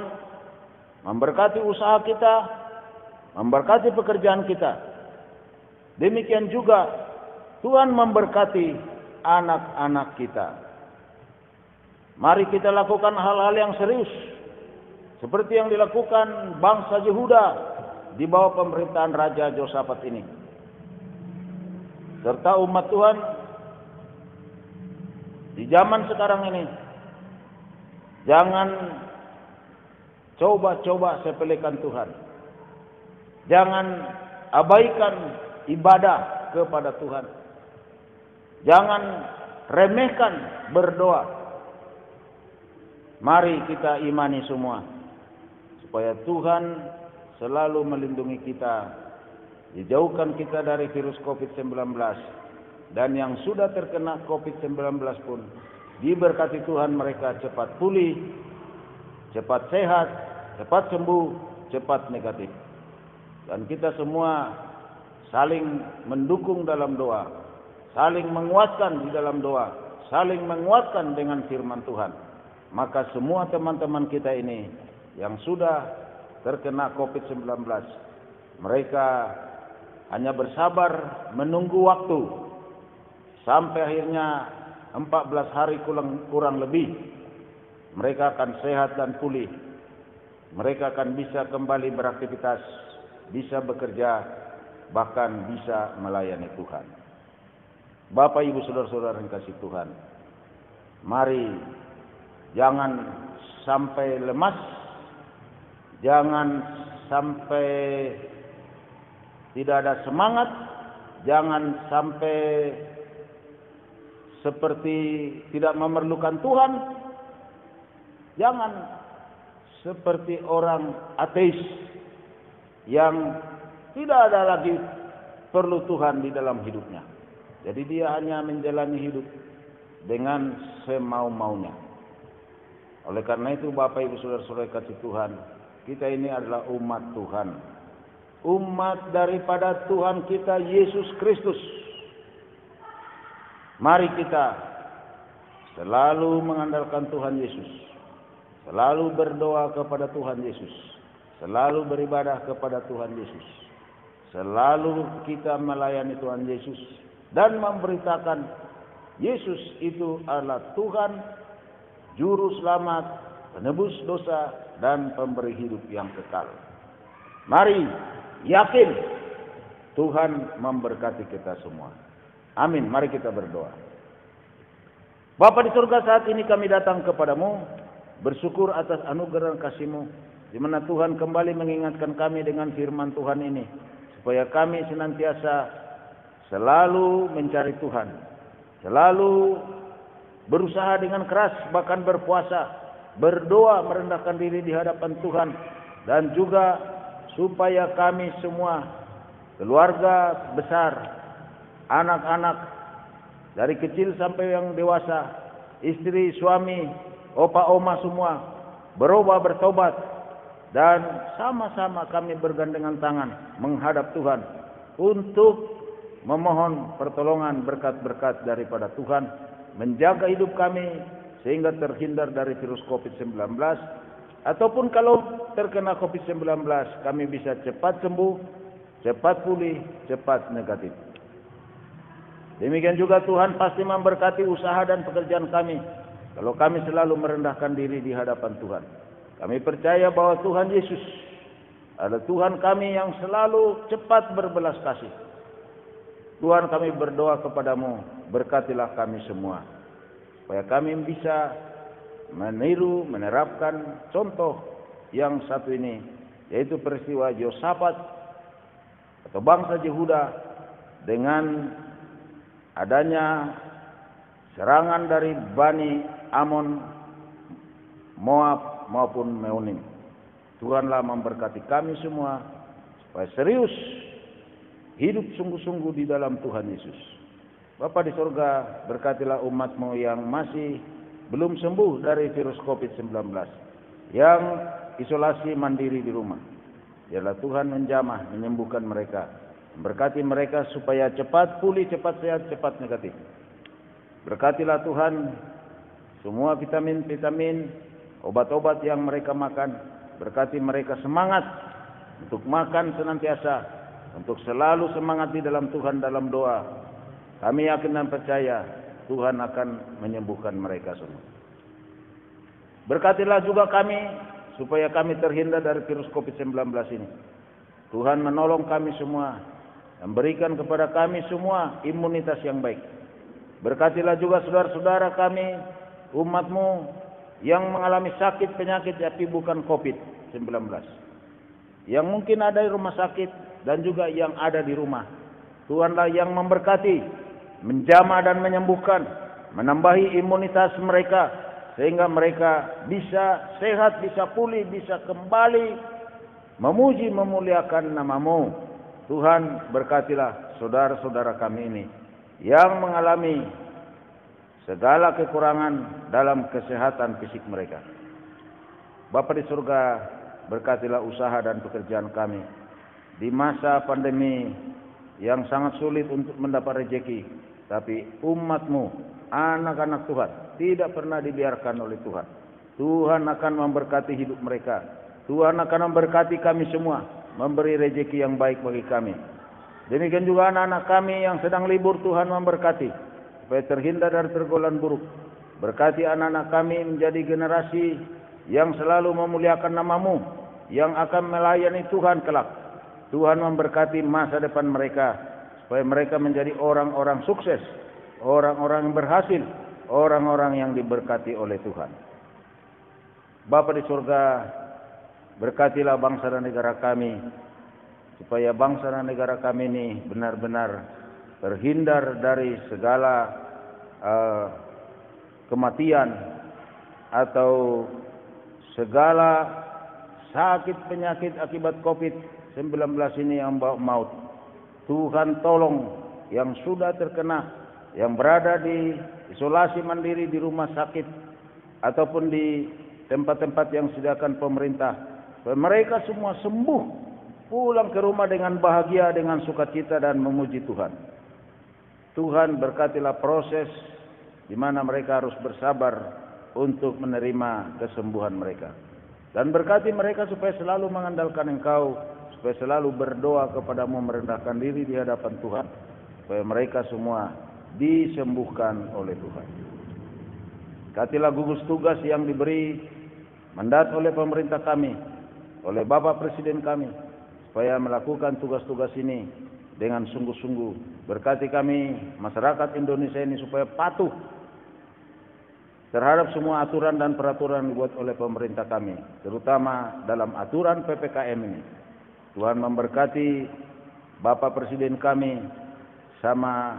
memberkati usaha kita, memberkati pekerjaan kita. Demikian juga Tuhan memberkati anak-anak kita. Mari kita lakukan hal-hal yang serius, seperti yang dilakukan bangsa Yehuda di bawah pemerintahan Raja Yosafat ini, serta umat Tuhan di zaman sekarang ini. Jangan coba-coba sepelekan Tuhan. Jangan abaikan ibadah kepada Tuhan. Jangan remehkan berdoa. Mari kita imani semua, supaya Tuhan selalu melindungi kita, dijauhkan kita dari virus COVID-19, dan yang sudah terkena COVID-19 pun diberkati Tuhan, mereka cepat pulih, cepat sehat, cepat sembuh, cepat negatif. Dan kita semua saling mendukung dalam doa, saling menguatkan di dalam doa, saling menguatkan dengan firman Tuhan. Maka semua teman-teman kita ini yang sudah terkena COVID-19, mereka hanya bersabar menunggu waktu sampai akhirnya 14 hari kurang lebih mereka akan sehat dan pulih. Mereka akan bisa kembali beraktivitas, bisa bekerja, bahkan bisa melayani Tuhan. Bapak Ibu saudara-saudara yang kasih Tuhan, mari jangan sampai lemas, jangan sampai tidak ada semangat, jangan sampai seperti tidak memerlukan Tuhan, jangan seperti orang ateis yang tidak ada lagi perlu Tuhan di dalam hidupnya. Jadi dia hanya menjalani hidup dengan semau-maunya. Oleh karena itu Bapak Ibu saudara-saudara kasih Tuhan, kita ini adalah umat Tuhan, umat daripada Tuhan kita Yesus Kristus. Mari kita selalu mengandalkan Tuhan Yesus, selalu berdoa kepada Tuhan Yesus, selalu beribadah kepada Tuhan Yesus, selalu kita melayani Tuhan Yesus dan memberitakan Yesus itu adalah Tuhan, Juru Selamat, penebus dosa, dan pemberi hidup yang kekal. Mari yakin Tuhan memberkati kita semua. Amin. Mari kita berdoa. Bapa di surga, saat ini kami datang kepadamu, bersyukur atas anugerah kasih-Mu, di mana Tuhan kembali mengingatkan kami dengan firman Tuhan ini, supaya kami senantiasa selalu mencari Tuhan, selalu berusaha dengan keras, bahkan berpuasa, berdoa, merendahkan diri di hadapan Tuhan, dan juga supaya kami semua, keluarga besar, anak-anak, dari kecil sampai yang dewasa, istri, suami, opa, oma semua berubah, bertobat, dan sama-sama kami bergandengan tangan menghadap Tuhan untuk memohon pertolongan berkat-berkat daripada Tuhan, menjaga hidup kami sehingga terhindar dari virus COVID-19, ataupun kalau terkena COVID-19 kami bisa cepat sembuh, cepat pulih, cepat negatif. Demikian juga Tuhan pasti memberkati usaha dan pekerjaan kami kalau kami selalu merendahkan diri di hadapan Tuhan. Kami percaya bahwa Tuhan Yesus adalah Tuhan kami yang selalu cepat berbelas kasih. Tuhan, kami berdoa kepadamu, berkatilah kami semua, supaya kami bisa meniru, menerapkan contoh yang satu ini, yaitu peristiwa Yosafat atau bangsa Yehuda dengan adanya serangan dari Bani Amon, Moab maupun Meonim. Tuhanlah memberkati kami semua supaya serius hidup sungguh-sungguh di dalam Tuhan Yesus. Bapa di surga, berkatilah umat-Mu yang masih belum sembuh dari virus COVID-19, yang isolasi mandiri di rumah. Biarlah Tuhan menjamah, menyembuhkan mereka, berkati mereka supaya cepat pulih, cepat sehat, cepat negatif. Berkatilah Tuhan semua vitamin-vitamin, obat-obat yang mereka makan. Berkati mereka semangat untuk makan senantiasa, untuk selalu semangat di dalam Tuhan dalam doa. Kami yakin dan percaya Tuhan akan menyembuhkan mereka semua. Berkatilah juga kami supaya kami terhindar dari virus COVID-19 ini. Tuhan menolong kami semua, memberikan kepada kami semua imunitas yang baik. Berkatilah juga saudara-saudara kami, umat-Mu yang mengalami sakit penyakit tapi bukan COVID-19, yang mungkin ada di rumah sakit dan juga yang ada di rumah. Tuhanlah yang memberkati, menjamah dan menyembuhkan, menambahi imunitas mereka sehingga mereka bisa sehat, bisa pulih, bisa kembali memuji, memuliakan nama-Mu. Tuhan, berkatilah saudara-saudara kami ini yang mengalami segala kekurangan dalam kesehatan fisik mereka. Bapa di surga, berkatilah usaha dan pekerjaan kami di masa pandemi yang sangat sulit untuk mendapat rezeki. Tapi umat-Mu, anak-anak Tuhan, tidak pernah dibiarkan oleh Tuhan. Tuhan akan memberkati hidup mereka. Tuhan akan memberkati kami semua, memberi rezeki yang baik bagi kami. Demikian juga anak-anak kami yang sedang libur, Tuhan memberkati, supaya terhindar dari tergolan buruk. Berkati anak-anak kami menjadi generasi yang selalu memuliakan nama-Mu, yang akan melayani Tuhan kelak. Tuhan memberkati masa depan mereka, supaya mereka menjadi orang-orang sukses, orang-orang yang berhasil, orang-orang yang diberkati oleh Tuhan. Bapa di surga, berkatilah bangsa dan negara kami, supaya bangsa dan negara kami ini benar-benar terhindar dari segala kematian atau segala sakit penyakit akibat COVID-19 ini yang bawa maut. Tuhan tolong yang sudah terkena, yang berada di isolasi mandiri di rumah sakit ataupun di tempat-tempat yang disediakan pemerintah. Mereka semua sembuh, pulang ke rumah dengan bahagia, dengan sukacita dan memuji Tuhan. Tuhan, berkatilah proses di mana mereka harus bersabar untuk menerima kesembuhan mereka. Dan berkati mereka supaya selalu mengandalkan Engkau, supaya selalu berdoa kepadamu, merendahkan diri di hadapan Tuhan, supaya mereka semua disembuhkan oleh Tuhan. Berkatilah gugus tugas yang diberi mandat oleh pemerintah kami, oleh Bapak Presiden kami, supaya melakukan tugas-tugas ini dengan sungguh-sungguh. Berkati kami, masyarakat Indonesia ini, supaya patuh terhadap semua aturan dan peraturan dibuat oleh pemerintah kami, terutama dalam aturan PPKM ini. Tuhan memberkati Bapak Presiden kami sama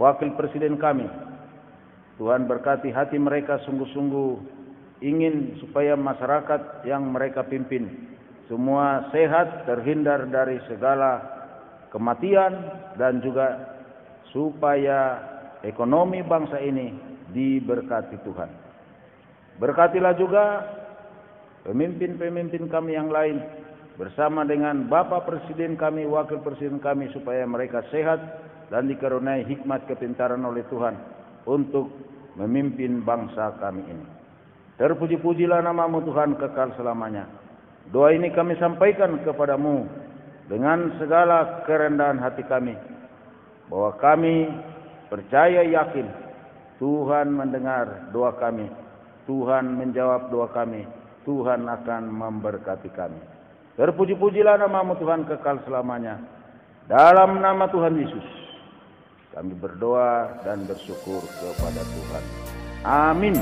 Wakil Presiden kami. Tuhan berkati hati mereka sungguh-sungguh ingin supaya masyarakat yang mereka pimpin semua sehat, terhindar dari segala kematian dan juga supaya ekonomi bangsa ini diberkati Tuhan. Berkatilah juga pemimpin-pemimpin kami yang lain bersama dengan Bapak Presiden kami, Wakil Presiden kami, supaya mereka sehat dan dikaruniai hikmat kepintaran oleh Tuhan untuk memimpin bangsa kami ini. Terpuji-pujilah nama-Mu Tuhan kekal selamanya. Doa ini kami sampaikan kepadamu dengan segala kerendahan hati kami, bahwa kami percaya yakin Tuhan mendengar doa kami, Tuhan menjawab doa kami, Tuhan akan memberkati kami. Terpuji-pujilah nama-Mu Tuhan kekal selamanya. Dalam nama Tuhan Yesus kami berdoa dan bersyukur kepada Tuhan. Amin.